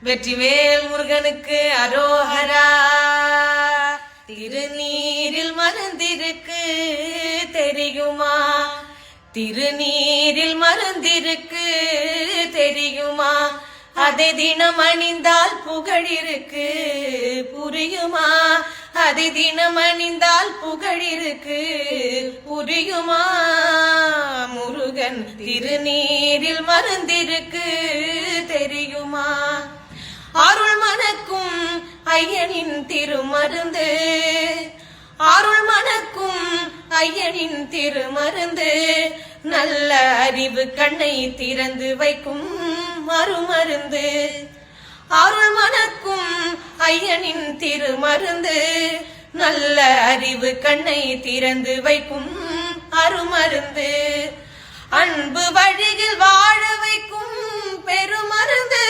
வெற்றிவேல் முருகனுக்கு அரோஹரா. திருநீரில் மருந்திருக்கு தெரியுமா? திருநீரில் மருந்திருக்கு தெரியுமா? அதை தினம் அணிந்தால் புகழிருக்கு புரியுமா? அதை தினம் அணிந்தால் புகழிருக்கு புரியுமா? முருகன் திருநீரில் மருந்திருக்கு தெரியுமா? அருள் மணக்கும் ஐயனின் திருமருந்து, அருள் மணக்கும் ஐயனின் திருமருந்து, நல்ல அறிவு கண்ணை திறந்து வைக்கும் மறுமருந்து. அருள் மணக்கும் ஐயனின் திருமருந்து, நல்ல அறிவு கண்ணை திறந்து வைக்கும் அருமருந்து. அன்பு வழியில் வாழ வைக்கும் பெருமருந்து,